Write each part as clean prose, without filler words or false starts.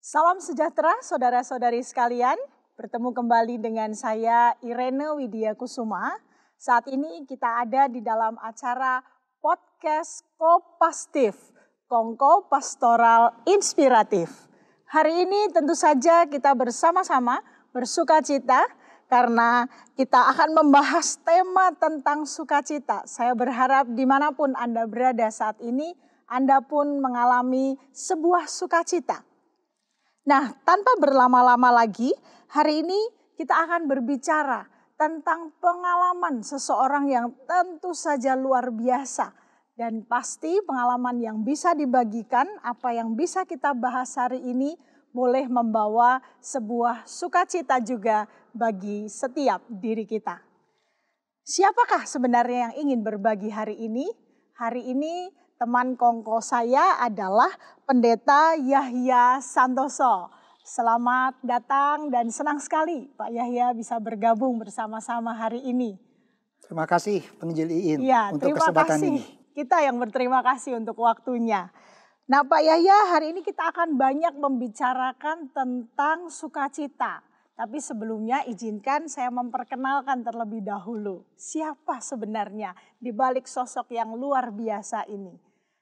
Salam sejahtera saudara-saudari sekalian, bertemu kembali dengan saya Irene Widya Kusuma. Saat ini kita ada di dalam acara podcast Kopastif, Kongko Pastoral Inspiratif. Hari ini tentu saja kita bersama-sama bersukacita karena kita akan membahas tema tentang sukacita. Saya berharap dimanapun Anda berada saat ini, Anda pun mengalami sebuah sukacita. Nah, tanpa berlama-lama lagi, hari ini kita akan berbicara tentang pengalaman seseorang yang tentu saja luar biasa. Dan pasti pengalaman yang bisa dibagikan, apa yang bisa kita bahas hari ini, boleh membawa sebuah sukacita juga bagi setiap diri kita. Siapakah sebenarnya yang ingin berbagi hari ini? Hari ini teman kongko saya adalah Pendeta Yahya Santoso. Selamat datang dan senang sekali Pak Yahya bisa bergabung bersama-sama hari ini. Terima kasih Penginjil Iin untuk terima kesempatan kasih. ini. Kita yang berterima kasih untuk waktunya. Nah Pak Yahya, hari ini kita akan banyak membicarakan tentang sukacita. Tapi sebelumnya izinkan saya memperkenalkan terlebih dahulu. Siapa sebenarnya di balik sosok yang luar biasa ini?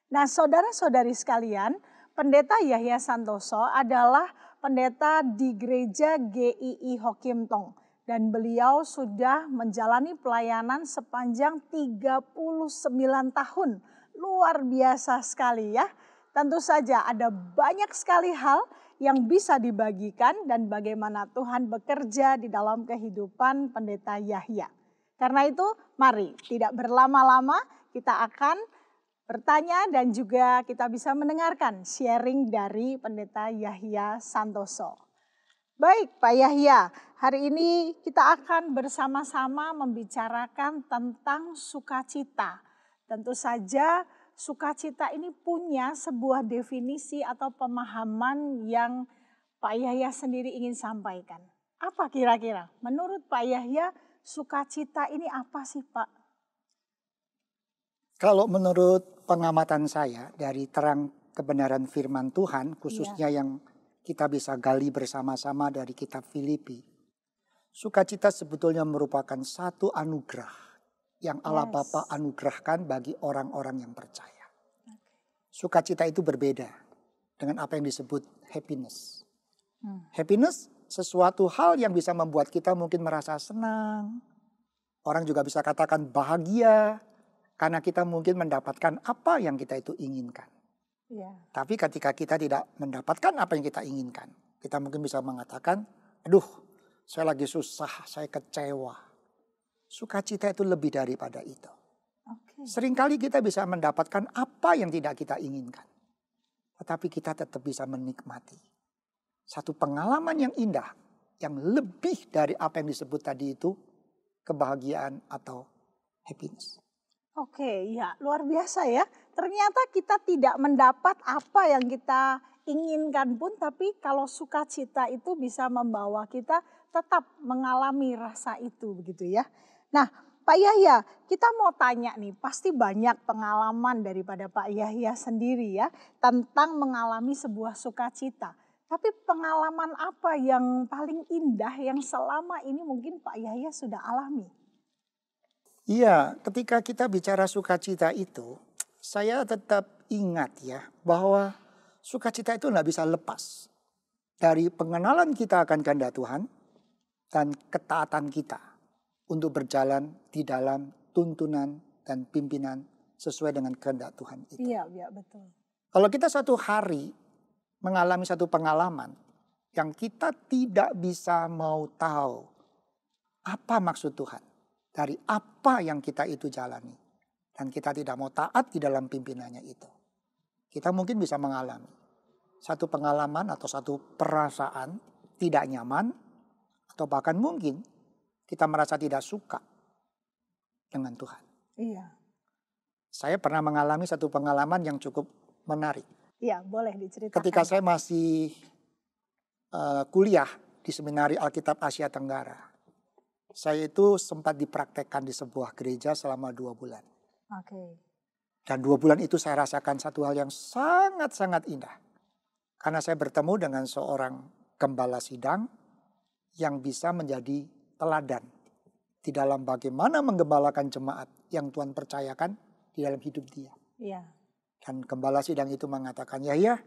Nah saudara-saudari sekalian, Pendeta Yahya Santoso adalah pendeta di gereja GII Hokimtong. Dan beliau sudah menjalani pelayanan sepanjang 39 tahun. Luar biasa sekali ya. Tentu saja ada banyak sekali hal yang bisa dibagikan dan bagaimana Tuhan bekerja di dalam kehidupan Pendeta Yahya. Karena itu mari tidak berlama-lama kita akan bertanya dan juga kita bisa mendengarkan sharing dari Pendeta Yahya Santoso. Baik Pak Yahya, hari ini kita akan bersama-sama membicarakan tentang sukacita. Tentu saja sukacita ini punya sebuah definisi atau pemahaman yang Pak Yahya sendiri ingin sampaikan. Apa kira-kira? Menurut Pak Yahya, sukacita ini apa sih Pak? Kalau menurut pengamatan saya dari terang kebenaran firman Tuhan, khususnya yang kita bisa gali bersama-sama dari kitab Filipi. Sukacita sebetulnya merupakan satu anugerah yang Allah Bapa anugerahkan bagi orang-orang yang percaya. Sukacita itu berbeda dengan apa yang disebut happiness. Happiness sesuatu hal yang bisa membuat kita mungkin merasa senang. Orang juga bisa katakan bahagia karena kita mungkin mendapatkan apa yang kita itu inginkan. Tapi ketika kita tidak mendapatkan apa yang kita inginkan, kita mungkin bisa mengatakan, aduh saya lagi susah, saya kecewa. Sukacita itu lebih daripada itu. Seringkali kita bisa mendapatkan apa yang tidak kita inginkan. Tetapi kita tetap bisa menikmati satu pengalaman yang indah, yang lebih dari apa yang disebut tadi itu, kebahagiaan atau happiness. Oke, ya luar biasa ya. Ternyata kita tidak mendapat apa yang kita inginkan pun, tapi kalau sukacita itu bisa membawa kita tetap mengalami rasa itu begitu ya. Nah Pak Yahya, kita mau tanya nih, pasti banyak pengalaman daripada Pak Yahya sendiri ya tentang mengalami sebuah sukacita. Tapi pengalaman apa yang paling indah yang selama ini mungkin Pak Yahya sudah alami? Iya, ketika kita bicara sukacita itu, saya tetap ingat ya bahwa sukacita itu nggak bisa lepas dari pengenalan kita akan kehendak Tuhan dan ketaatan kita untuk berjalan di dalam tuntunan dan pimpinan sesuai dengan kehendak Tuhan itu. Iya, betul. Kalau kita suatu hari mengalami satu pengalaman yang kita tidak bisa mau tahu apa maksud Tuhan dari apa yang kita itu jalani. Dan kita tidak mau taat di dalam pimpinannya itu. Kita mungkin bisa mengalami satu pengalaman atau satu perasaan tidak nyaman. Atau bahkan mungkin kita merasa tidak suka dengan Tuhan. Iya. Saya pernah mengalami satu pengalaman yang cukup menarik. Iya, boleh diceritakan. Ketika saya masih kuliah di Seminari Alkitab Asia Tenggara. Saya itu sempat dipraktekkan di sebuah gereja selama 2 bulan. Dan 2 bulan itu saya rasakan satu hal yang sangat-sangat indah. Karena saya bertemu dengan seorang gembala sidang yang bisa menjadi teladan di dalam bagaimana menggembalakan jemaat yang Tuhan percayakan di dalam hidup dia. Iya. Dan gembala sidang itu mengatakan, ya,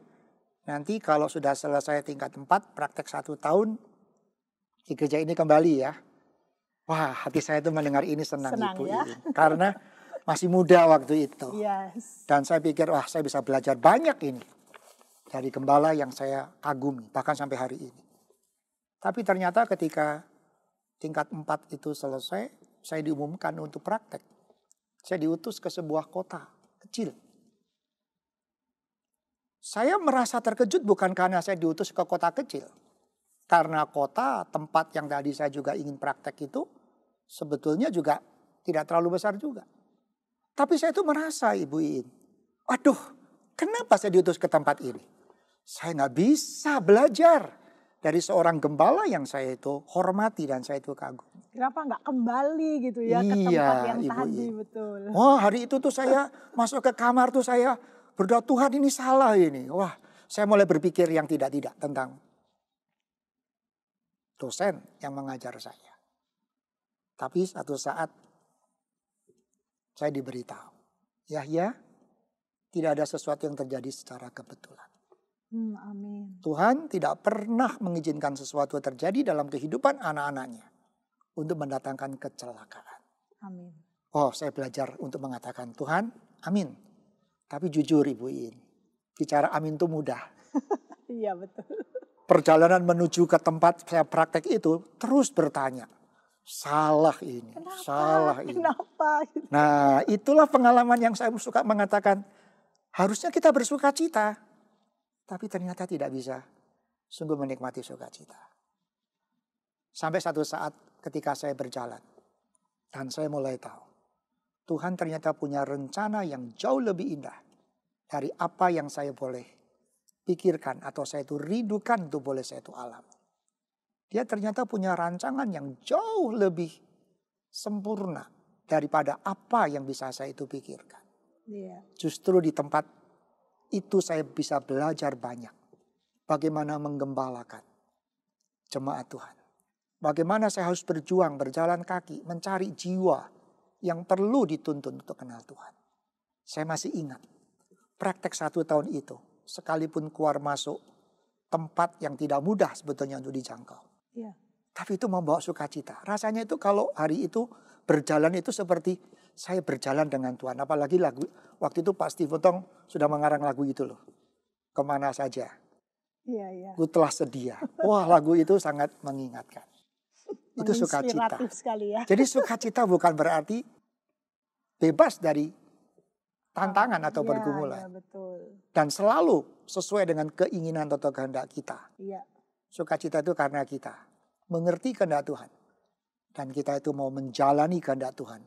nanti kalau sudah selesai tingkat 4, praktek 1 tahun, di gereja ini kembali ya. Wah, hati saya itu mendengar ini senang Ibu ya? Iin. Karena masih muda waktu itu. Yes. Dan saya pikir, wah saya bisa belajar banyak ini. Dari gembala yang saya kagumi, bahkan sampai hari ini. Tapi ternyata ketika tingkat 4 itu selesai, saya diumumkan untuk praktek. Saya diutus ke sebuah kota kecil. Saya merasa terkejut bukan karena saya diutus ke kota kecil. Karena kota tempat yang tadi saya juga ingin praktek itu sebetulnya juga tidak terlalu besar juga. Tapi saya itu merasa Ibu Iin, aduh kenapa saya diutus ke tempat ini? Saya nggak bisa belajar dari seorang gembala yang saya itu hormati dan saya itu kagum. Kenapa nggak kembali gitu ya ke Iya, tempat yang Ibu tadi, Iin. betul. Wah, hari itu tuh saya masuk ke kamar tuh saya berdoa, Tuhan ini salah ini. Wah, saya mulai berpikir yang tidak-tidak tentang dosen yang mengajar saya. Tapi satu saat saya diberitahu, Yahya, tidak ada sesuatu yang terjadi secara kebetulan. Amin. Tuhan tidak pernah mengizinkan sesuatu terjadi dalam kehidupan anak-anaknya untuk mendatangkan kecelakaan. Amin. Oh, saya belajar untuk mengatakan Tuhan, amin. Tapi jujur Ibu Iin, bicara amin itu mudah. Iya betul. Perjalanan menuju ke tempat saya praktek itu terus bertanya, salah ini, Kenapa? salah ini. Kenapa? Nah, itulah pengalaman yang saya suka mengatakan, harusnya kita bersuka cita. Tapi ternyata tidak bisa sungguh menikmati sukacita. Sampai satu saat ketika saya berjalan. Dan saya mulai tahu. Tuhan ternyata punya rencana yang jauh lebih indah. Dari apa yang saya boleh pikirkan atau saya itu rindukan untuk boleh saya itu alami. Dia ternyata punya rancangan yang jauh lebih sempurna. Daripada apa yang bisa saya itu pikirkan. Iya. Justru di tempat itu saya bisa belajar banyak. Bagaimana menggembalakan jemaat Tuhan. Bagaimana saya harus berjuang, berjalan kaki, mencari jiwa yang perlu dituntun untuk kenal Tuhan. Saya masih ingat, praktek 1 tahun itu, sekalipun keluar masuk tempat yang tidak mudah sebetulnya untuk dijangkau. Iya. Tapi itu membawa sukacita. Rasanya itu kalau hari itu berjalan itu seperti saya berjalan dengan Tuhan. Apalagi lagu, waktu itu Pak Steve Tong sudah mengarang lagu itu loh. Kemana saja. Iya. Ku telah sedia. Wah, lagu itu sangat mengingatkan. Itu sukacita. Menginspiratif sekali ya. Jadi sukacita bukan berarti bebas dari tantangan atau pergumulan. Iya, betul. Dan selalu sesuai dengan keinginan atau kehendak kita. Iya. Sukacita itu karena kita mengerti kehendak Tuhan. Dan kita itu mau menjalani kehendak Tuhan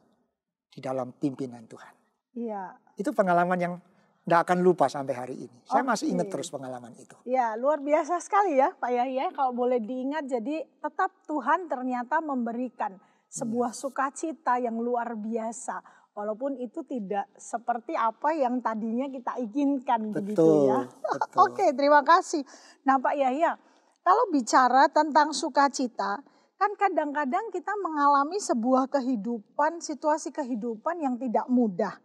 di dalam pimpinan Tuhan. Iya. Itu pengalaman yang tidak akan lupa sampai hari ini. Saya masih Oke. ingat terus pengalaman itu. Ya, luar biasa sekali ya Pak Yahya. Kalau boleh diingat, jadi tetap Tuhan ternyata memberikan sebuah sukacita yang luar biasa. Walaupun itu tidak seperti apa yang tadinya kita inginkan begitu ya. Betul. Oke, terima kasih. Nah Pak Yahya, kalau bicara tentang sukacita, kan kadang-kadang kita mengalami sebuah kehidupan, situasi kehidupan yang tidak mudah.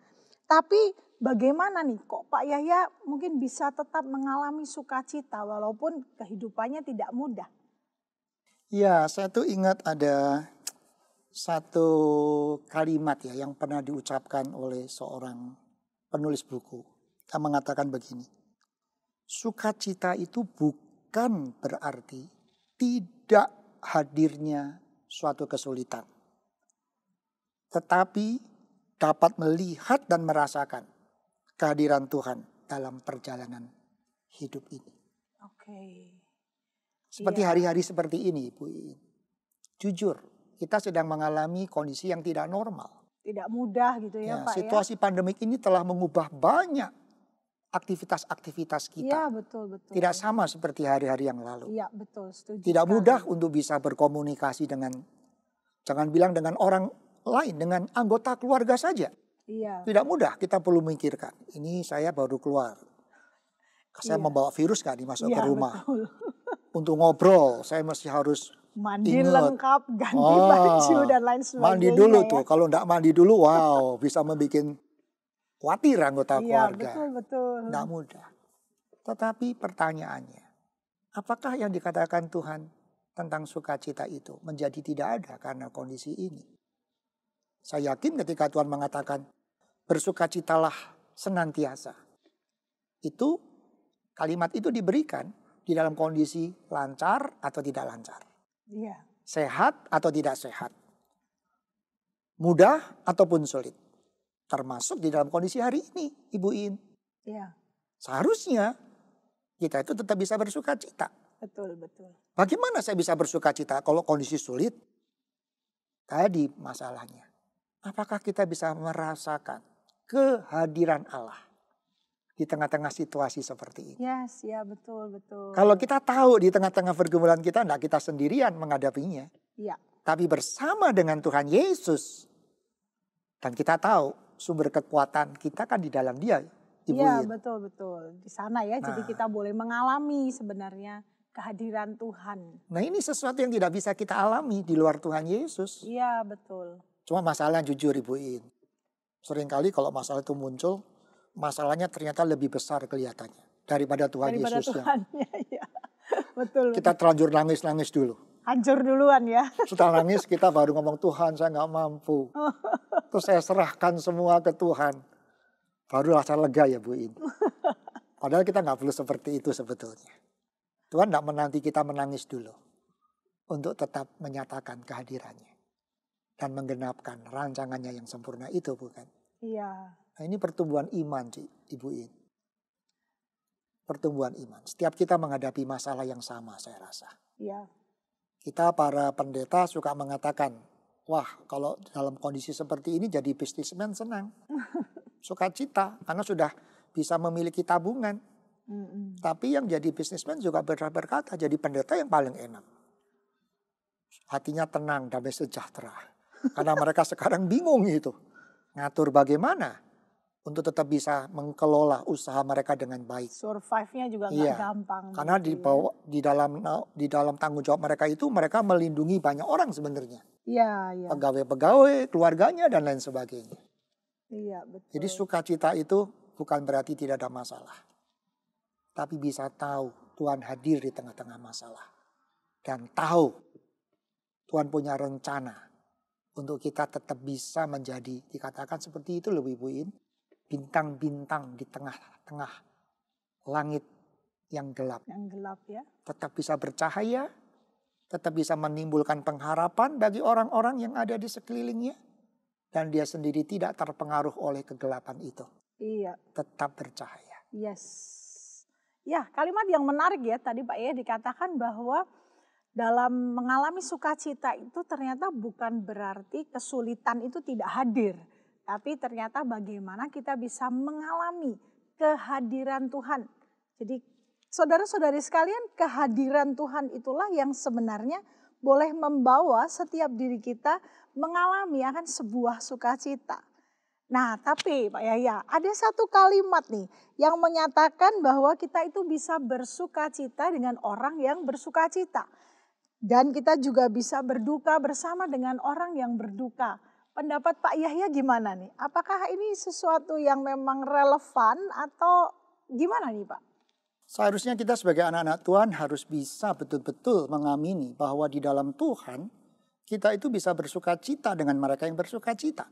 Tapi bagaimana nih kok Pak Yahya mungkin bisa tetap mengalami sukacita walaupun kehidupannya tidak mudah? Ya, saya tuh ingat ada satu kalimat ya yang pernah diucapkan oleh seorang penulis buku. Yang mengatakan begini, sukacita itu bukan berarti tidak hadirnya suatu kesulitan. Tetapi dapat melihat dan merasakan kehadiran Tuhan dalam perjalanan hidup ini. Oke. Seperti hari-hari seperti ini, Ibu Iin. Jujur, kita sedang mengalami kondisi yang tidak normal. Tidak mudah gitu ya Pak situasi pandemik ini telah mengubah banyak aktivitas-aktivitas kita. Iya, betul. Tidak sama seperti hari-hari yang lalu. Iya, betul. Setuju Tidak sekali. mudah untuk bisa berkomunikasi dengan, jangan bilang dengan orang lain, dengan anggota keluarga saja. Iya. Tidak mudah, kita perlu memikirkan. Ini saya baru keluar. Saya Iya. membawa virus gak nih masuk ke Iya, rumah. betul. Untuk ngobrol, saya mesti harus Mandi ingat. lengkap, ganti baju dan lain Mandi sebagainya dulu ya. tuh. Kalau enggak mandi dulu, wow, bisa membuat khawatir anggota Iya, keluarga. betul. Enggak mudah. Tetapi pertanyaannya, apakah yang dikatakan Tuhan tentang sukacita itu menjadi tidak ada karena kondisi ini? Saya yakin ketika Tuhan mengatakan bersukacitalah senantiasa. Itu kalimat itu diberikan di dalam kondisi lancar atau tidak lancar. Iya. Sehat atau tidak sehat. Mudah ataupun sulit. Termasuk di dalam kondisi hari ini, Ibu In. Iya, Seharusnya kita itu tetap bisa bersukacita. betul, betul. Bagaimana saya bisa bersukacita kalau kondisi sulit? Tadi masalahnya. Apakah kita bisa merasakan kehadiran Allah di tengah-tengah situasi seperti ini? Yes, ya betul, betul. Kalau kita tahu di tengah-tengah pergumulan kita, enggak kita sendirian menghadapinya. Iya, Tapi bersama dengan Tuhan Yesus. Dan kita tahu sumber kekuatan kita kan di dalam Dia, Ibu iya, In. betul, betul. Di sana ya, jadi Nah. kita boleh mengalami sebenarnya kehadiran Tuhan. Nah, ini sesuatu yang tidak bisa kita alami di luar Tuhan Yesus. Iya, betul. Cuma masalah jujur Ibu In. Seringkali kalau masalah itu muncul, masalahnya ternyata lebih besar kelihatannya daripada Tuhan Daripada Yesusnya. Tuhannya, ya. Betul. Kita terlanjur nangis-nangis dulu. Hancur duluan ya. Setelah nangis kita baru ngomong, Tuhan saya nggak mampu. Terus saya serahkan semua ke Tuhan. Baru rasa lega ya Bu In. Padahal kita nggak perlu seperti itu sebetulnya. Tuhan nggak menanti kita menangis dulu. Untuk tetap menyatakan kehadirannya. Dan menggenapkan rancangannya yang sempurna itu bukan. Iya, Nah ini pertumbuhan iman Ibu In. Pertumbuhan iman. Setiap kita menghadapi masalah yang sama saya rasa. iya. Kita para pendeta suka mengatakan, wah kalau dalam kondisi seperti ini jadi bisnismen senang. Sukacita karena sudah bisa memiliki tabungan. Mm-mm. Tapi yang jadi bisnismen juga berkata jadi pendeta yang paling enak. Hatinya tenang, damai sejahtera. Karena mereka sekarang bingung itu. Ngatur bagaimana untuk tetap bisa mengelola usaha mereka dengan baik. Survive-nya juga nggak Iya, gampang. Karena begitu di dalam tanggung jawab mereka itu mereka melindungi banyak orang sebenarnya. ya. Iya, Pegawai-pegawai, keluarganya dan lain sebagainya. iya, betul. Jadi sukacita itu bukan berarti tidak ada masalah. Tapi bisa tahu Tuhan hadir di tengah-tengah masalah. Dan tahu Tuhan punya rencana untuk kita tetap bisa menjadi, dikatakan seperti itu loh Ibu In, bintang-bintang di tengah-tengah langit yang gelap. Yang gelap ya. Tetap bisa bercahaya, tetap bisa menimbulkan pengharapan bagi orang-orang yang ada di sekelilingnya. Dan dia sendiri tidak terpengaruh oleh kegelapan itu. Iya, Tetap bercahaya. yes. Ya, kalimat yang menarik ya tadi Pak ya dikatakan bahwa dalam mengalami sukacita itu ternyata bukan berarti kesulitan itu tidak hadir. Tapi ternyata bagaimana kita bisa mengalami kehadiran Tuhan. Jadi saudara-saudari sekalian, kehadiran Tuhan itulah yang sebenarnya boleh membawa setiap diri kita mengalami akan sebuah sukacita. Nah tapi Pak Yaya, ada satu kalimat nih yang menyatakan bahwa kita itu bisa bersukacita dengan orang yang bersukacita. Dan kita juga bisa berduka bersama dengan orang yang berduka. Pendapat Pak Yahya gimana nih? Apakah ini sesuatu yang memang relevan atau gimana nih Pak? Seharusnya kita sebagai anak-anak Tuhan harus bisa betul-betul mengamini bahwa di dalam Tuhan kita itu bisa bersukacita dengan mereka yang bersukacita.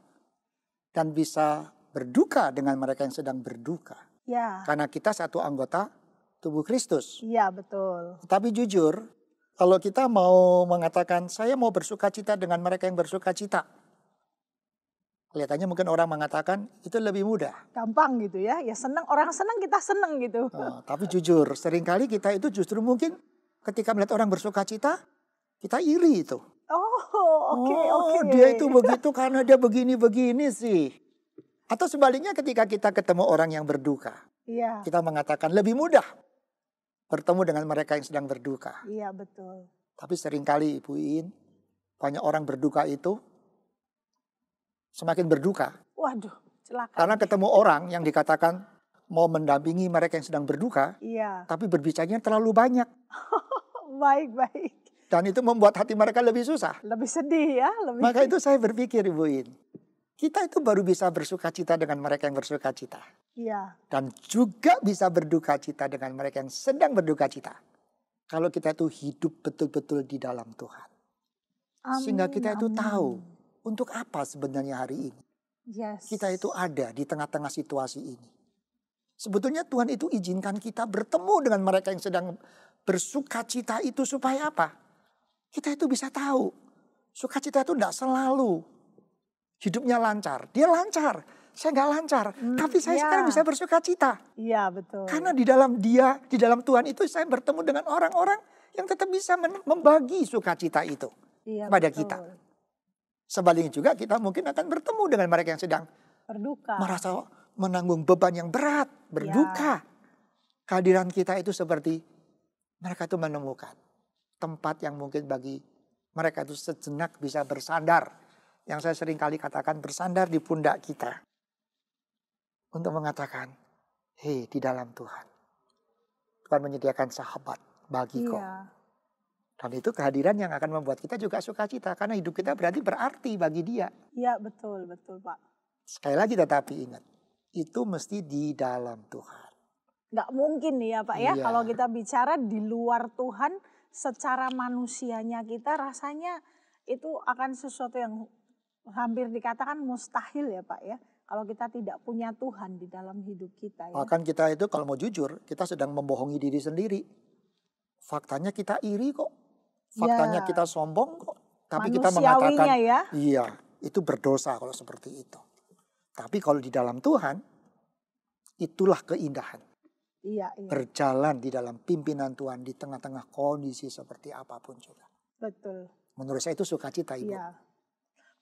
Dan bisa berduka dengan mereka yang sedang berduka. Ya. Karena kita satu anggota tubuh Kristus. Iya betul. Tapi jujur, kalau kita mau mengatakan saya mau bersukacita dengan mereka yang bersukacita. Kelihatannya mungkin orang mengatakan itu lebih mudah. Gampang gitu ya. Ya senang, orang senang kita senang gitu. Tapi jujur, seringkali kita itu justru mungkin ketika melihat orang bersukacita, kita iri itu. Oke. Dia itu begitu karena dia begini-begini sih. Atau sebaliknya ketika kita ketemu orang yang berduka. Iya. Kita mengatakan lebih mudah bertemu dengan mereka yang sedang berduka. Iya betul. Tapi seringkali Ibu In, banyak orang berduka itu semakin berduka. Waduh, celaka. Karena ketemu orang yang dikatakan mau mendampingi mereka yang sedang berduka, Iya. tapi berbicaranya terlalu banyak. Baik. Dan itu membuat hati mereka lebih susah. Lebih sedih ya, lebih. Maka itu saya berpikir, Ibu In, kita itu baru bisa bersuka cita dengan mereka yang bersuka cita. Iya. Dan juga bisa berduka cita dengan mereka yang sedang berduka cita. Kalau kita itu hidup betul-betul di dalam Tuhan. Sehingga kita itu tahu untuk apa sebenarnya hari ini. Yes. Kita itu ada di tengah-tengah situasi ini. Sebetulnya Tuhan itu izinkan kita bertemu dengan mereka yang sedang bersuka cita itu supaya apa? Kita itu bisa tahu. Sukacita itu tidak selalu hidupnya lancar. Dia lancar. Saya nggak lancar. Tapi saya sekarang bisa bersuka cita. Iya, betul. Karena di dalam Tuhan itu saya bertemu dengan orang-orang yang tetap bisa membagi sukacita itu kepada kita. Sebaliknya juga kita mungkin akan bertemu dengan mereka yang sedang berduka. Merasa menanggung beban yang berat, berduka. Kehadiran kita itu seperti mereka itu menemukan tempat yang mungkin bagi mereka itu sejenak bisa bersandar. Yang saya sering kali katakan bersandar di pundak kita. Untuk mengatakan, hei di dalam Tuhan. Tuhan menyediakan sahabat bagiku. Dan itu kehadiran yang akan membuat kita juga sukacita. Karena hidup kita berarti bagi dia. Iya, betul Pak. Sekali lagi tetapi ingat, itu mesti di dalam Tuhan. Nggak mungkin nih ya Pak ya, kalau kita bicara di luar Tuhan, secara manusianya kita rasanya itu akan sesuatu yang hampir dikatakan mustahil ya Pak ya. Kalau kita tidak punya Tuhan di dalam hidup kita ya. Bahkan kita itu kalau mau jujur, kita sedang membohongi diri sendiri. Faktanya kita iri kok. Faktanya kita sombong kok. Tapi kita mengatakan, iya itu berdosa kalau seperti itu. Tapi kalau di dalam Tuhan, itulah keindahan. Iya. Berjalan di dalam pimpinan Tuhan di tengah-tengah kondisi seperti apapun juga. Betul. Menurut saya itu sukacita, Ibu. Iya.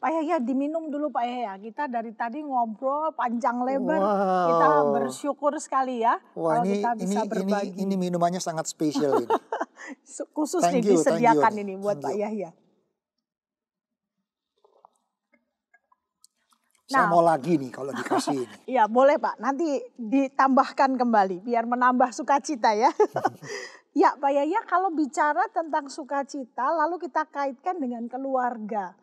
Pak Yahya diminum dulu Pak Yahya. Kita dari tadi ngobrol panjang lebar. Kita bersyukur sekali ya. Wah, kalau kita bisa berbagi. Ini minumannya sangat spesial ini. Khusus disediakan ini buat Pak Yahya. Saya mau lagi nih kalau dikasih ini. Iya boleh Pak, nanti ditambahkan kembali biar menambah sukacita ya. Ya Pak Yahya, kalau bicara tentang sukacita lalu kita kaitkan dengan keluarga.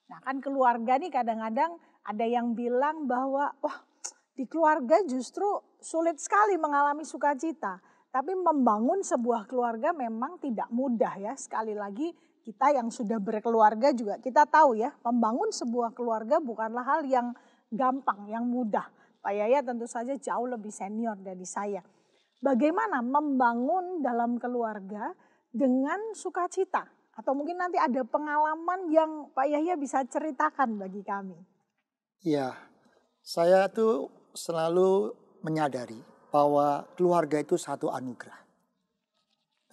Nah kan keluarga nih kadang-kadang ada yang bilang bahwa wah di keluarga justru sulit sekali mengalami sukacita. Tapi membangun sebuah keluarga memang tidak mudah ya. Sekali lagi kita yang sudah berkeluarga juga kita tahu ya, membangun sebuah keluarga bukanlah hal yang gampang, yang mudah. Pak Yahya tentu saja jauh lebih senior dari saya. Bagaimana membangun dalam keluarga dengan sukacita? Atau mungkin nanti ada pengalaman yang Pak Yahya bisa ceritakan bagi kami. Iya, saya tuh selalu menyadari bahwa keluarga itu satu anugerah.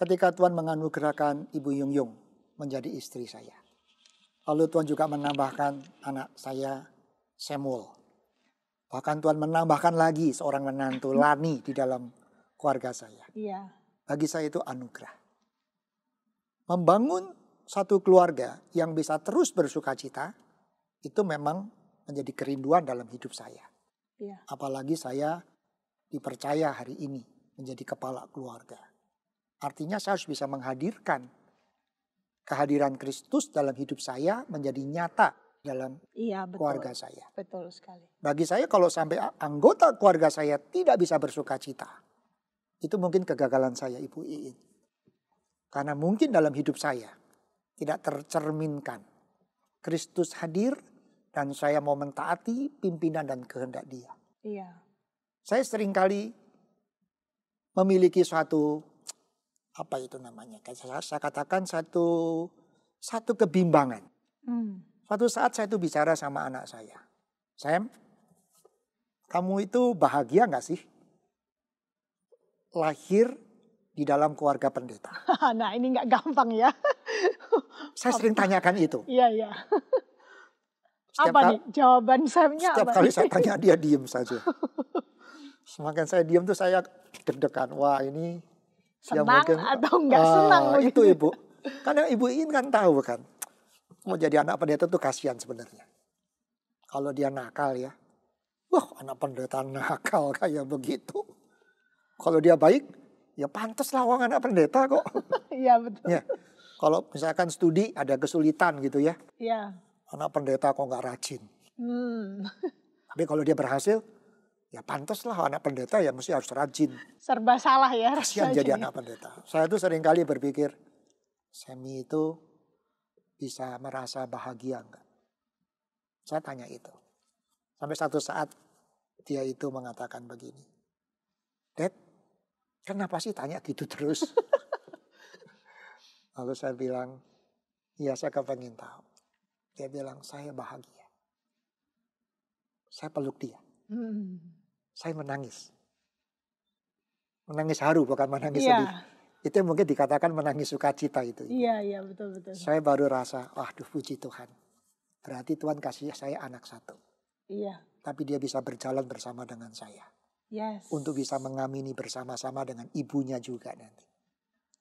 Ketika Tuhan menganugerahkan Ibu Yung Yung menjadi istri saya. Lalu Tuhan juga menambahkan anak saya Samuel. Bahkan Tuhan menambahkan lagi seorang menantu Lani di dalam keluarga saya. Iya. Bagi saya itu anugerah. Membangun satu keluarga yang bisa terus bersukacita itu memang menjadi kerinduan dalam hidup saya. Iya. Apalagi saya dipercaya hari ini menjadi kepala keluarga. Artinya saya harus bisa menghadirkan kehadiran Kristus dalam hidup saya menjadi nyata dalam keluarga saya. Betul sekali. Bagi saya kalau sampai anggota keluarga saya tidak bisa bersukacita, itu mungkin kegagalan saya Ibu Iin. Karena mungkin dalam hidup saya tidak tercerminkan Kristus hadir dan saya mau mentaati pimpinan dan kehendak Dia. Iya. Saya seringkali memiliki suatu apa itu namanya? Saya katakan satu kebimbangan. Suatu saat saya itu bicara sama anak saya. Sam, kamu itu bahagia gak sih? Lahir di dalam keluarga pendeta. Nah ini gak gampang ya. Saya sering tanyakan itu. Iya. Apa nih jawaban Samnya? Setiap kali saya tanya dia diem saja. Semakin saya diem tuh saya deg-degan. Wah ini senang mungkin, atau enggak senang. Itu Ibu. Karena Ibu Iin kan tahu kan. Mau jadi anak pendeta tuh kasihan sebenarnya. Kalau dia nakal ya. Wah anak pendeta nakal kayak begitu. Kalau dia baik, ya pantas lah orang anak pendeta kok. Iya betul. Ya, kalau misalkan studi ada kesulitan gitu ya, Iya. anak pendeta kok nggak rajin. Tapi kalau dia berhasil, ya pantas lah anak pendeta ya mesti harus rajin. Serba salah ya Kasihan rasanya. jadi anak pendeta. Saya tuh sering kali berpikir, Semi itu bisa merasa bahagia enggak? Saya tanya itu. Sampai satu saat dia itu mengatakan begini, Dad, kenapa sih tanya gitu terus? Lalu saya bilang, iya saya kepengen tahu. Dia bilang, saya bahagia. Saya peluk dia. Saya menangis. Menangis haru bukan menangis sedih. Iya. Itu yang mungkin dikatakan menangis sukacita itu. Iya betul. Saya baru rasa, waduh puji Tuhan. Berarti Tuhan kasih saya anak satu. Iya. Tapi dia bisa berjalan bersama dengan saya. Yes. Untuk bisa mengamini bersama-sama dengan ibunya juga nanti.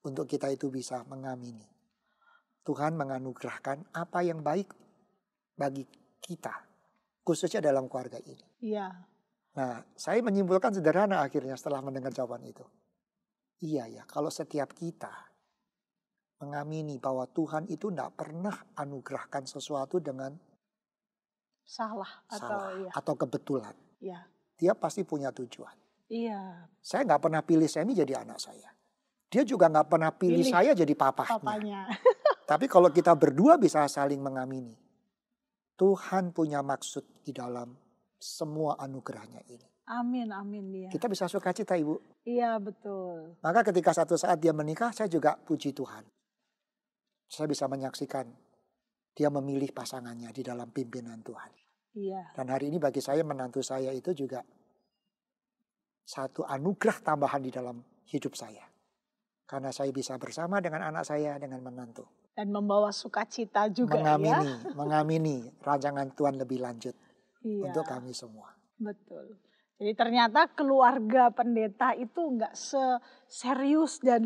Untuk kita itu bisa mengamini. Tuhan menganugerahkan apa yang baik bagi kita. Khususnya dalam keluarga ini. Iya. Nah, saya menyimpulkan sederhana akhirnya setelah mendengar jawaban itu. Iya ya, kalau setiap kita mengamini bahwa Tuhan itu tidak pernah anugerahkan sesuatu dengan Salah salah iya. atau kebetulan. Iya. Dia pasti punya tujuan. Iya. Saya nggak pernah pilih Semi jadi anak saya. Dia juga nggak pernah pilih saya jadi papahnya. Papanya. Tapi kalau kita berdua bisa saling mengamini. Tuhan punya maksud di dalam semua anugerahnya ini. Amin ya. Kita bisa sukacita Ibu. Iya betul. Maka ketika satu saat dia menikah, saya juga puji Tuhan. Saya bisa menyaksikan dia memilih pasangannya di dalam pimpinan Tuhan. Iya. Dan hari ini bagi saya menantu saya itu juga satu anugerah tambahan di dalam hidup saya. Karena saya bisa bersama dengan anak saya, dengan menantu. Dan membawa sukacita juga mengamini rancangan Tuhan lebih lanjut untuk kami semua. Betul. Jadi ternyata keluarga pendeta itu nggak serius dan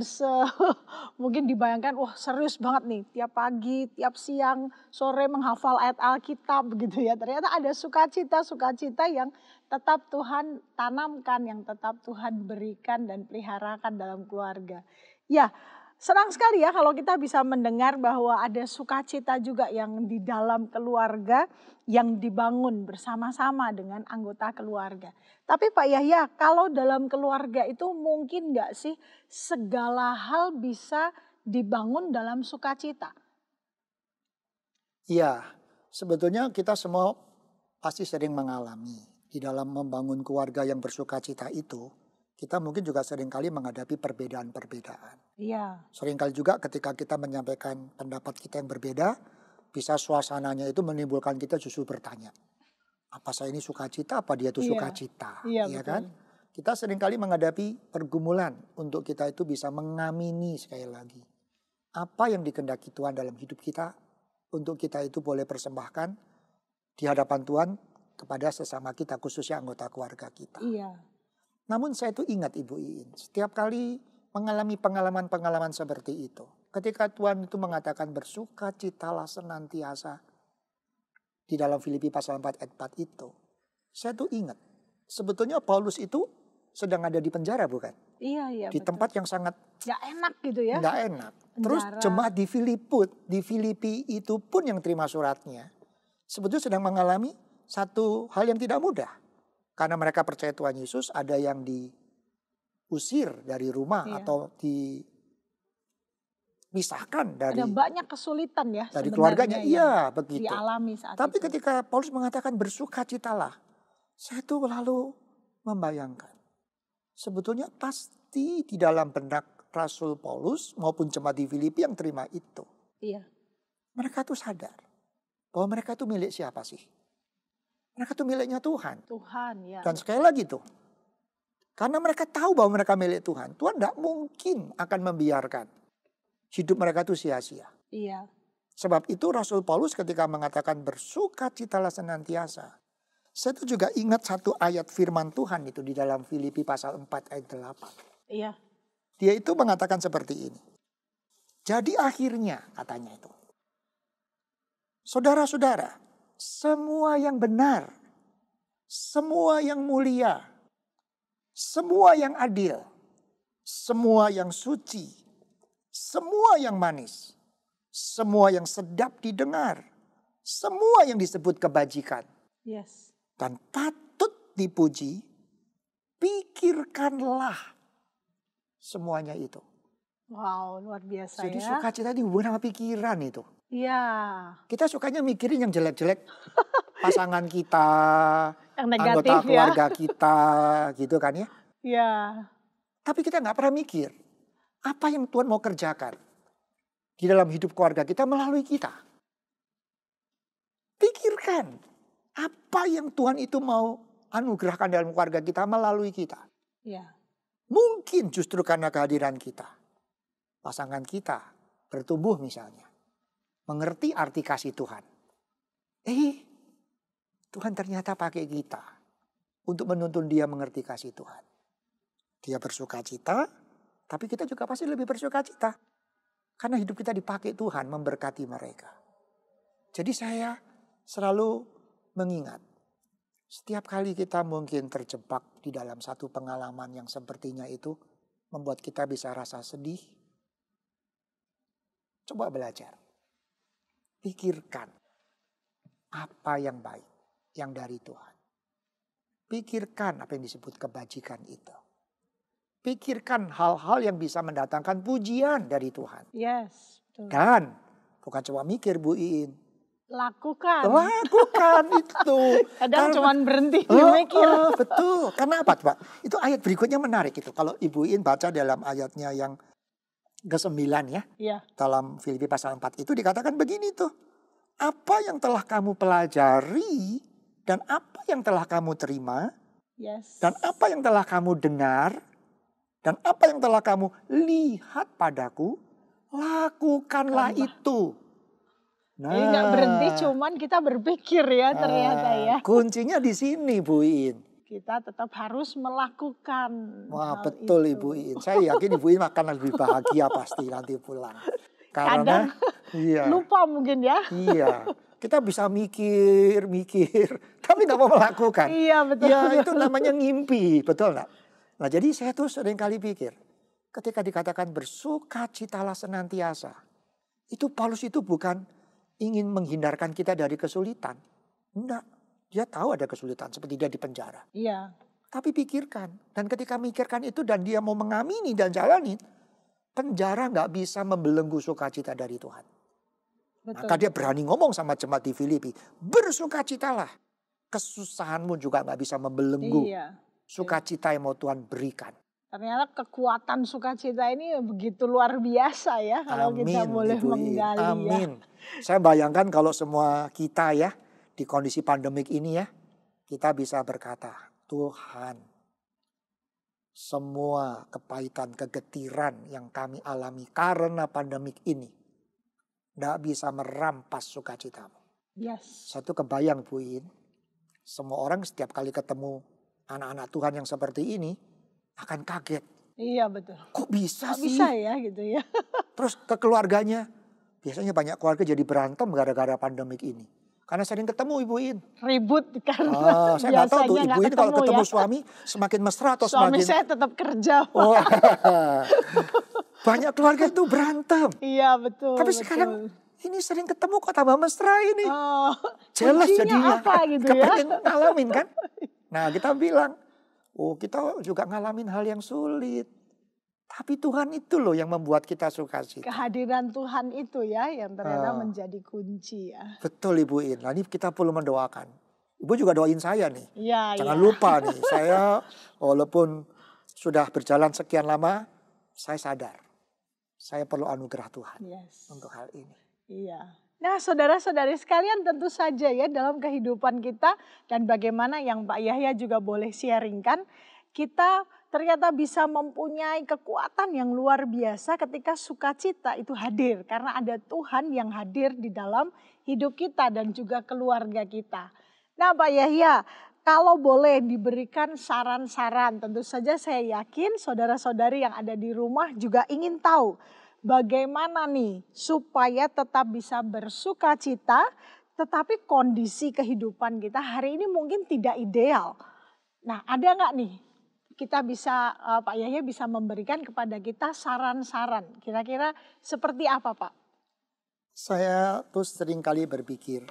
mungkin dibayangkan, wah serius banget nih tiap pagi, tiap siang, sore menghafal ayat Alkitab begitu ya. Ternyata ada sukacita yang tetap Tuhan tanamkan, yang tetap Tuhan berikan dan peliharakan dalam keluarga. Ya, senang sekali ya kalau kita bisa mendengar bahwa ada sukacita juga yang di dalam keluarga yang dibangun bersama-sama dengan anggota keluarga. Tapi Pak Yahya, kalau dalam keluarga itu mungkin nggak sih segala hal bisa dibangun dalam sukacita? Iya, sebetulnya kita semua pasti sering mengalami di dalam membangun keluarga yang bersukacita itu. Kita mungkin juga seringkali menghadapi perbedaan-perbedaan. Iya. Seringkali juga ketika kita menyampaikan pendapat kita yang berbeda, bisa suasananya itu menimbulkan kita justru bertanya. Apa saya ini sukacita, apa dia itu sukacita? Iya kan? Kita seringkali menghadapi pergumulan untuk kita itu bisa mengamini sekali lagi. Apa yang dikehendaki Tuhan dalam hidup kita, untuk kita itu boleh persembahkan di hadapan Tuhan kepada sesama kita, khususnya anggota keluarga kita. Iya. Namun saya itu ingat Ibu Iin, setiap kali mengalami pengalaman-pengalaman seperti itu. Ketika Tuhan itu mengatakan bersukacitalah senantiasa di dalam Filipi pasal 4 ayat 4 itu. Saya tuh ingat, sebetulnya Paulus itu sedang ada di penjara bukan? Iya. Di tempat yang sangat nggak enak gitu ya. Nggak enak. Terus jemaat di Filipi itu pun yang terima suratnya. Sebetulnya sedang mengalami satu hal yang tidak mudah. Karena mereka percaya Tuhan Yesus, ada yang diusir dari rumah atau dipisahkan dari ada banyak kesulitan ya dari keluarganya. Iya, begitu. Dialami saat Tapi itu. ketika Paulus mengatakan bersukacitalah, saya tuh lalu membayangkan sebetulnya pasti di dalam benak Rasul Paulus maupun jemaat di Filipi yang terima itu. Iya. Mereka tuh sadar bahwa mereka itu milik siapa sih? Mereka itu miliknya Tuhan. Tuhan, ya. Dan sekali lagi tuh, karena mereka tahu bahwa mereka milik Tuhan, Tuhan tidak mungkin akan membiarkan hidup mereka itu sia-sia. Iya. Sebab itu Rasul Paulus ketika mengatakan bersukacitalah senantiasa. Saya tuh juga ingat satu ayat firman Tuhan itu di dalam Filipi pasal 4 ayat 8. Iya. Dia itu mengatakan seperti ini. Jadi akhirnya katanya itu. Saudara-saudara, semua yang benar, semua yang mulia, semua yang adil, semua yang suci, semua yang manis, semua yang sedap didengar, semua yang disebut kebajikan, Yes. dan patut dipuji, pikirkanlah semuanya itu. Wow, luar biasa Jadi ya. sukacita dihubungkan sama pikiran itu. Iya. Kita sukanya mikirin yang jelek-jelek, pasangan kita, Yang anggota negatif ya. keluarga kita, gitu kan ya. Iya. Tapi kita nggak pernah mikir, apa yang Tuhan mau kerjakan di dalam hidup keluarga kita melalui kita. Pikirkan, apa yang Tuhan itu mau anugerahkan dalam keluarga kita melalui kita. Iya. Mungkin justru karena kehadiran kita, pasangan kita bertumbuh misalnya, mengerti arti kasih Tuhan. Tuhan ternyata pakai kita untuk menuntun dia mengerti kasih Tuhan. Dia bersuka cita, tapi kita juga pasti lebih bersuka cita. Karena hidup kita dipakai Tuhan memberkati mereka. Jadi saya selalu mengingat, setiap kali kita mungkin terjebak di dalam satu pengalaman yang sepertinya itu membuat kita bisa rasa sedih. Coba belajar. Pikirkan apa yang baik, yang dari Tuhan. Pikirkan apa yang disebut kebajikan itu. Pikirkan hal-hal yang bisa mendatangkan pujian dari Tuhan. Yes. Betul. Dan bukan cuma mikir Bu Iin. Lakukan. Lakukan itu. Kadang cuma berhenti di mikir. Betul. Karena apa coba? Itu ayat berikutnya menarik itu. Kalau Ibu Iin baca dalam ayatnya yang ke-9 ya. Iya. Dalam Filipi pasal 4 itu dikatakan begini tuh. Apa yang telah kamu pelajari dan apa yang telah kamu terima Yes. dan apa yang telah kamu dengar dan apa yang telah kamu lihat padaku, lakukanlah itu. Jadi nggak berhenti, cuman kita berpikir ya ternyata ya. Kuncinya di sini Bu Iin. Kita tetap harus melakukan. Wah hal betul itu. Ibu Iin. Saya yakin Ibu Iin akan lebih bahagia pasti nanti pulang. Karena iya. Lupa mungkin ya. Iya. Kita bisa mikir, tapi nggak mau melakukan. Iya betul. Ya itu namanya ngimpi, betul nggak? Nah jadi saya tuh sering kali pikir, ketika dikatakan bersukacitalah senantiasa, itu Paulus itu bukan ingin menghindarkan kita dari kesulitan. Enggak, dia tahu ada kesulitan seperti dia di penjara. Iya. Tapi pikirkan, dan ketika mikirkan itu dan dia mau mengamini dan jalani, penjara nggak bisa membelenggu sukacita dari Tuhan. Betul. Maka dia berani ngomong sama jemaat di Filipi, bersukacitalah. Kesusahanmu juga nggak bisa membelenggu Iya. sukacita yang mau Tuhan berikan. Ternyata kekuatan sukacita ini begitu luar biasa ya kalau kita boleh Ibu Iin. menggali ya. Amin. Saya bayangkan kalau semua kita ya di kondisi pandemik ini ya, kita bisa berkata, Tuhan, semua kepahitan, kegetiran yang kami alami karena pandemik ini tidak bisa merampas sukacitamu. Yes. Satu kebayang Bu Iin, semua orang setiap kali ketemu anak-anak Tuhan yang seperti ini akan kaget. Iya betul. Kok bisa Kok sih? bisa ya gitu ya. Terus ke keluarganya, biasanya banyak keluarga jadi berantem gara-gara pandemik ini. Karena sering ketemu Ibu Iin. Ribut karena Saya nggak tahu tuh biasanya Ibu Iin kalau ketemu ya. suami semakin mesra atau Suami semakin... saya tetap kerja. Wah, banyak keluarga itu berantem. Iya betul. Tapi sekarang ini sering ketemu kok tambah mesra ini. Oh, Jelas kuncinya jadinya. apa gitu ya. Kepengen ngalamin kan. Nah kita bilang, oh kita juga ngalamin hal yang sulit. Tapi Tuhan itu loh yang membuat kita sukacita. Kehadiran Tuhan itu ya yang ternyata menjadi kunci ya. Betul Ibu Iin. Nah ini kita perlu mendoakan. Ibu juga doain saya nih. Iya. Jangan lupa nih, saya walaupun sudah berjalan sekian lama, saya sadar. Saya perlu anugerah Tuhan untuk hal ini. Iya. Nah saudara-saudari sekalian tentu saja ya dalam kehidupan kita dan bagaimana yang Pak Yahya juga boleh sharingkan. Kita ternyata bisa mempunyai kekuatan yang luar biasa ketika sukacita itu hadir. Karena ada Tuhan yang hadir di dalam hidup kita dan juga keluarga kita. Nah Pak Yahya, kalau boleh diberikan saran-saran, tentu saja saya yakin saudara-saudari yang ada di rumah juga ingin tahu bagaimana nih supaya tetap bisa bersukacita, tetapi kondisi kehidupan kita hari ini mungkin tidak ideal. Nah ada nggak nih kita bisa, Pak Yahya bisa memberikan kepada kita saran-saran. Kira-kira seperti apa, Pak? Saya tuh sering kali berpikir,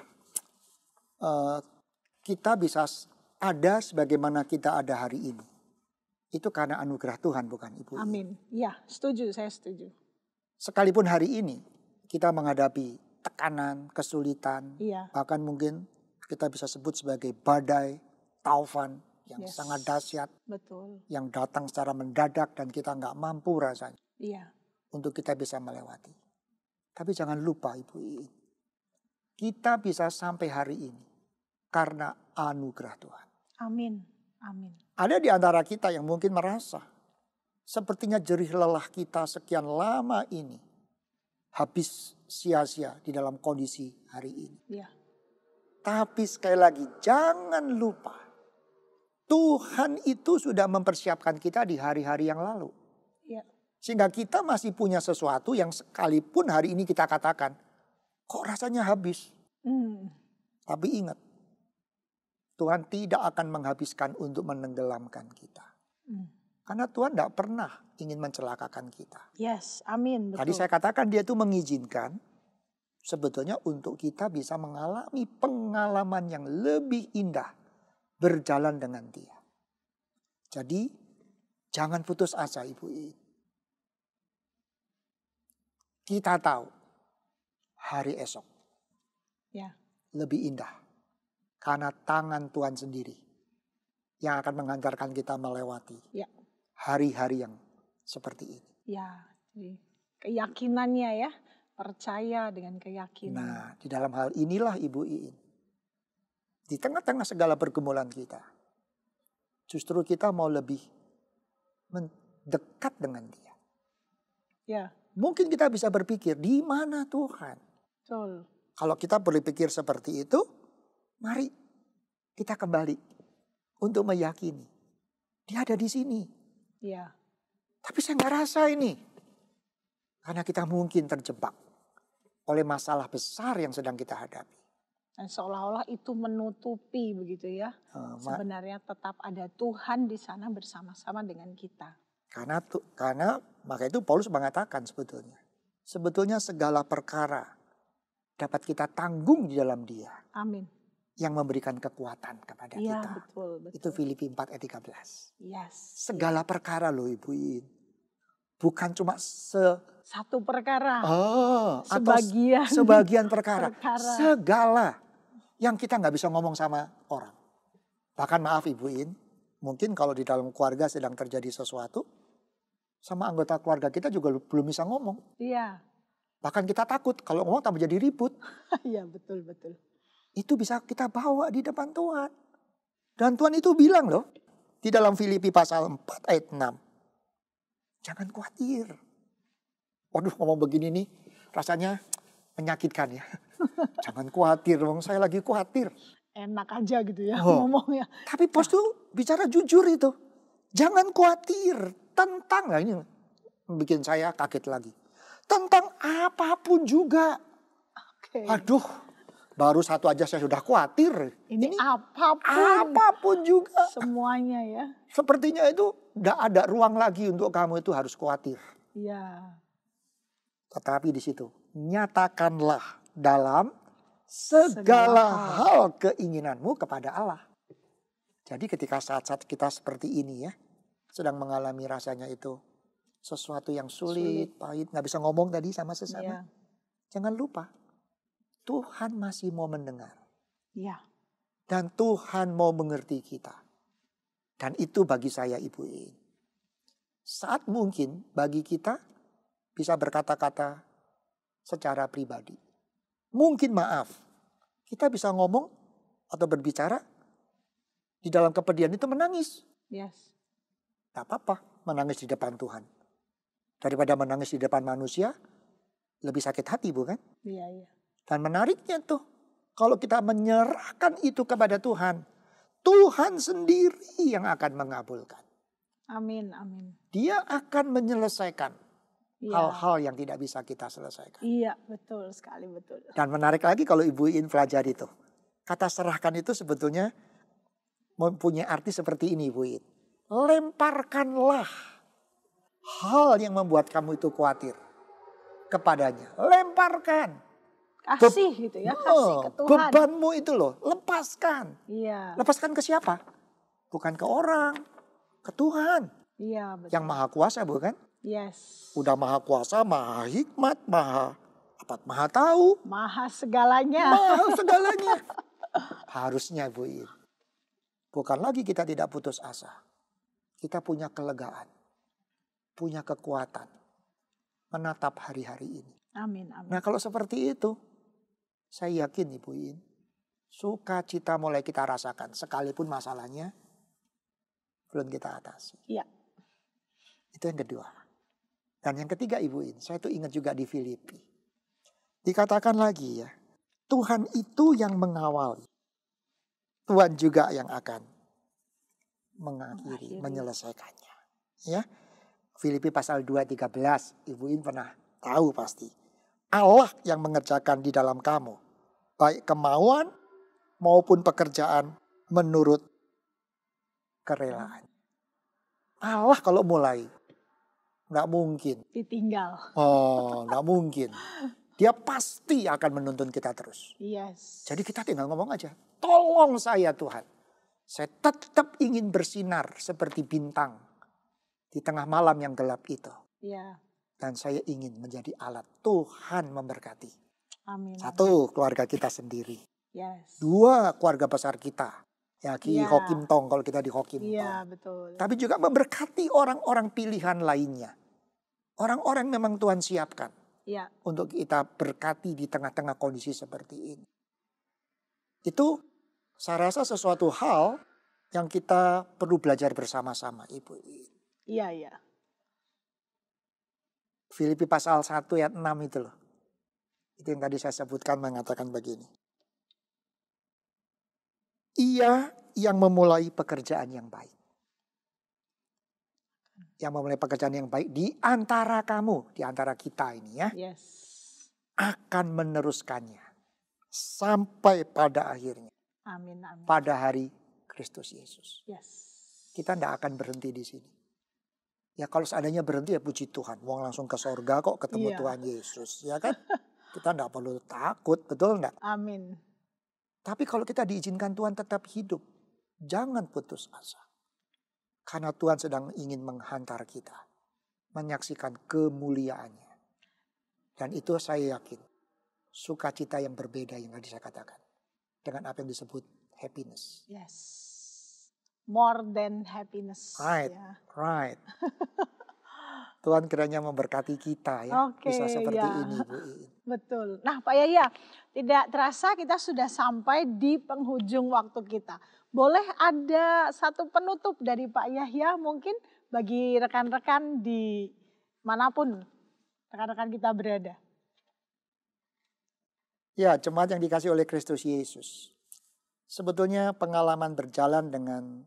eh, kita bisa ada sebagaimana kita ada hari ini. Itu karena anugerah Tuhan, bukan Ibu? Amin. Iya, setuju, saya setuju. Sekalipun hari ini kita menghadapi tekanan, kesulitan, Iya. bahkan mungkin kita bisa sebut sebagai badai, taufan yang Yes. sangat dahsyat, Betul. yang datang secara mendadak dan kita nggak mampu rasanya Iya. untuk kita bisa melewati. Tapi jangan lupa Ibu Iin, kita bisa sampai hari ini karena anugerah Tuhan. Amin. Amin. Ada di antara kita yang mungkin merasa sepertinya jerih lelah kita sekian lama ini habis sia-sia di dalam kondisi hari ini. Iya. Tapi sekali lagi jangan lupa, Tuhan itu sudah mempersiapkan kita di hari-hari yang lalu. Iya. Sehingga kita masih punya sesuatu yang sekalipun hari ini kita katakan, kok rasanya habis. Tapi ingat, Tuhan tidak akan menghabiskan untuk menenggelamkan kita. Karena Tuhan tidak pernah ingin mencelakakan kita. Yes, amin. Betul. Tadi saya katakan dia itu mengizinkan sebetulnya untuk kita bisa mengalami pengalaman yang lebih indah berjalan dengan dia. Jadi jangan putus asa Ibu Iin. Kita tahu hari esok Ya. lebih indah karena tangan Tuhan sendiri yang akan mengantarkan kita melewati Ya. hari-hari yang seperti ini. Ya, jadi keyakinannya ya, percaya dengan keyakinan. Nah, di dalam hal inilah Ibu Iin, di tengah-tengah segala pergumulan kita, justru kita mau lebih mendekat dengan dia. Ya, Mungkin kita bisa berpikir, di mana Tuhan? betul. Kalau kita berpikir seperti itu, mari kita kembali untuk meyakini. Dia ada di sini. Ya, Tapi saya nggak rasa ini. Karena kita mungkin terjebak oleh masalah besar yang sedang kita hadapi. dan seolah-olah itu menutupi begitu ya. Sebenarnya tetap ada Tuhan di sana bersama-sama dengan kita. Karena maka itu Paulus mengatakan sebetulnya segala perkara dapat kita tanggung di dalam dia Amin. yang memberikan kekuatan kepada Iya, kita. betul, betul. Itu Filipi 4 ayat 13. Yes. Segala perkara loh Ibu Iin. Bukan cuma Satu perkara. atau sebagian perkara. Perkara. Segala yang kita nggak bisa ngomong sama orang. Bahkan maaf Ibu Iin, mungkin kalau di dalam keluarga sedang terjadi sesuatu, sama anggota keluarga kita juga belum bisa ngomong. Iya. Bahkan kita takut kalau ngomong tambah jadi ribut. Iya, betul, betul. Itu bisa kita bawa di depan Tuhan. Dan Tuhan itu bilang loh, di dalam Filipi pasal 4 ayat 6. Jangan khawatir. Waduh, ngomong begini nih rasanya menyakitkan ya. Jangan khawatir, dong, saya lagi khawatir. Enak aja gitu ya ngomongnya. Tapi Paulus tuh bicara jujur itu. Jangan khawatir tentang, nah ini bikin saya kaget lagi. Tentang apapun juga. Oke. Aduh, baru satu aja saya sudah khawatir. Ini apapun. Apapun juga. Semuanya ya. Sepertinya itu tidak ada ruang lagi untuk kamu itu harus khawatir. Iya. Tetapi di situ, nyatakanlah dalam segala hal keinginanmu kepada Allah. Jadi ketika saat-saat kita seperti ini ya, sedang mengalami rasanya itu sesuatu yang sulit, pahit, nggak bisa ngomong tadi sama sesama. Iya. Jangan lupa, Tuhan masih mau mendengar. Iya. Dan Tuhan mau mengerti kita. Dan itu bagi saya Ibu Iin. Saat mungkin bagi kita bisa berkata-kata secara pribadi. Mungkin maaf, kita bisa ngomong atau berbicara di dalam kepedihan itu menangis. Yes. Gak apa-apa menangis di depan Tuhan. Daripada menangis di depan manusia, lebih sakit hati bukan? Iya, iya. Dan menariknya tuh, kalau kita menyerahkan itu kepada Tuhan, Tuhan sendiri yang akan mengabulkan. Amin, amin. Dia akan menyelesaikan hal-hal yang tidak bisa kita selesaikan. Iya, betul sekali, betul. Dan menarik lagi kalau Ibu Iin pelajari itu. Kata serahkan itu sebetulnya mempunyai arti seperti ini Ibu Iin. lemparkanlah hal yang membuat kamu itu khawatir kepadanya. Lemparkan. Kasih gitu ya, kasih ke Tuhan. Bebanmu itu loh, lepaskan. Iya. Lepaskan ke siapa? Bukan ke orang, ke Tuhan. Iya, betul. Yang maha kuasa bukan? Yes. Udah maha kuasa, maha hikmat, maha tahu. Maha segalanya. Maha segalanya. Harusnya Bu In. Bukan lagi kita tidak putus asa. Kita punya kelegaan. Punya kekuatan. Menatap hari-hari ini. Amin, amin. Nah kalau seperti itu, saya yakin Ibu In, sukacita mulai kita rasakan. Sekalipun masalahnya belum kita atasi. Iya. Itu yang kedua. Dan yang ketiga Ibu In, saya tuh ingat juga di Filipi. Dikatakan lagi ya, Tuhan itu yang mengawali. Tuhan juga yang akan mengakhiri, menyelesaikannya. Ya. Filipi pasal 2:13, Ibu In pernah tahu pasti. Allah yang mengerjakan di dalam kamu, baik kemauan maupun pekerjaan menurut kerelaan. Allah kalau mulai, nggak mungkin. Ditinggal. Nggak mungkin. Dia pasti akan menuntun kita terus. Yes. Jadi kita tinggal ngomong aja, tolong saya Tuhan. Saya tetap ingin bersinar seperti bintang di tengah malam yang gelap itu. Iya. Dan saya ingin menjadi alat Tuhan memberkati. Amin. Satu, keluarga kita sendiri. Yes. Dua, keluarga besar kita. Ya, Iya. Hokim Tong kalau kita di Hokim Tong. Iya, betul. Tapi juga memberkati orang-orang pilihan lainnya. Orang-orang memang Tuhan siapkan. Iya. Untuk kita berkati di tengah-tengah kondisi seperti ini. Itu saya rasa sesuatu hal yang kita perlu belajar bersama-sama Ibu. Iya, iya. Filipi pasal 1 ayat 6 itu loh. Itu yang tadi saya sebutkan mengatakan begini. Ia yang memulai pekerjaan yang baik. Yang memulai pekerjaan yang baik di antara kamu, di antara kita ini ya. Yes. Akan meneruskannya sampai pada akhirnya. Amin, amin. Pada hari Kristus Yesus. Yes. Kita tidak akan berhenti di sini. Ya kalau seandainya berhenti ya puji Tuhan. Mau langsung ke sorga kok ketemu Tuhan Yesus. Ya kan? Kita tidak perlu takut, betul enggak? Amin. Tapi kalau kita diizinkan Tuhan tetap hidup. Jangan putus asa. Karena Tuhan sedang ingin menghantar kita. Menyaksikan kemuliaannya. Dan itu saya yakin. Sukacita yang berbeda yang tadi saya katakan. Dengan apa yang disebut happiness. Yes. More than happiness. Right, ya. right. Tuhan kiranya memberkati kita ya. Oke, bisa seperti ya. ini Bu Iin. Betul. Nah Pak Yahya, tidak terasa kita sudah sampai di penghujung waktu kita. Boleh ada satu penutup dari Pak Yahya mungkin bagi rekan-rekan di manapun rekan-rekan kita berada. Ya, jemaat yang dikasih oleh Kristus Yesus. Sebetulnya pengalaman berjalan dengan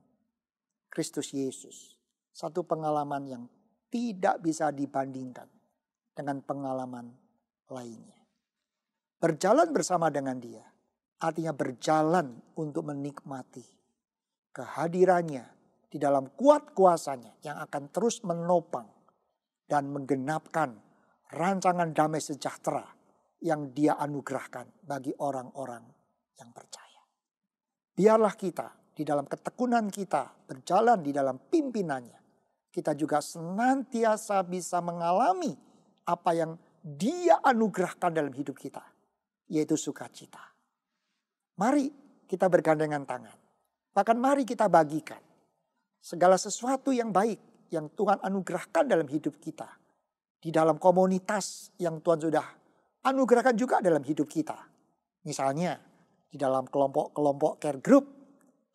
Kristus Yesus. Satu pengalaman yang tidak bisa dibandingkan dengan pengalaman lainnya. Berjalan bersama dengan dia. Artinya berjalan untuk menikmati kehadirannya di dalam kuat kuasanya yang akan terus menopang dan menggenapkan rancangan damai sejahtera yang dia anugerahkan bagi orang-orang yang percaya. Biarlah kita di dalam ketekunan kita berjalan di dalam pimpinannya. Kita juga senantiasa bisa mengalami apa yang dia anugerahkan dalam hidup kita. Yaitu sukacita. Mari kita bergandengan tangan. Bahkan mari kita bagikan segala sesuatu yang baik yang Tuhan anugerahkan dalam hidup kita. Di dalam komunitas yang Tuhan sudah anugerahkan juga dalam hidup kita. Misalnya di dalam kelompok-kelompok care group.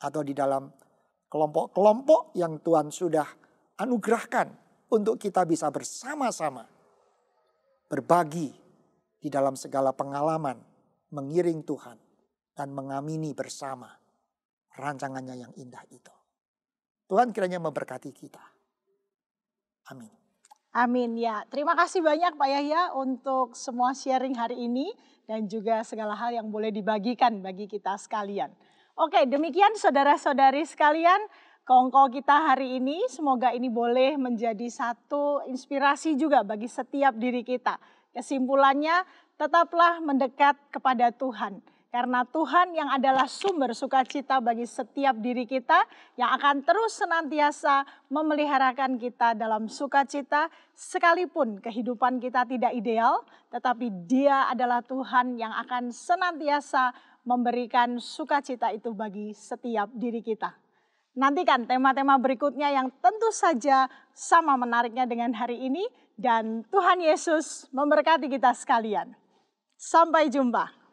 Atau di dalam kelompok-kelompok yang Tuhan sudah anugerahkan. Untuk kita bisa bersama-sama berbagi di dalam segala pengalaman. Mengiring Tuhan dan mengamini bersama rancangannya yang indah itu. Tuhan kiranya memberkati kita. Amin. Amin ya. Terima kasih banyak Pak Yahya untuk semua sharing hari ini dan juga segala hal yang boleh dibagikan bagi kita sekalian. Oke, demikian saudara-saudari sekalian, kongko kita hari ini. Semoga ini boleh menjadi satu inspirasi juga bagi setiap diri kita. Kesimpulannya, tetaplah mendekat kepada Tuhan. Karena Tuhan yang adalah sumber sukacita bagi setiap diri kita yang akan terus senantiasa memeliharakan kita dalam sukacita sekalipun kehidupan kita tidak ideal, tetapi Dia adalah Tuhan yang akan senantiasa memberikan sukacita itu bagi setiap diri kita. Nantikan tema-tema berikutnya yang tentu saja sama menariknya dengan hari ini dan Tuhan Yesus memberkati kita sekalian. Sampai jumpa.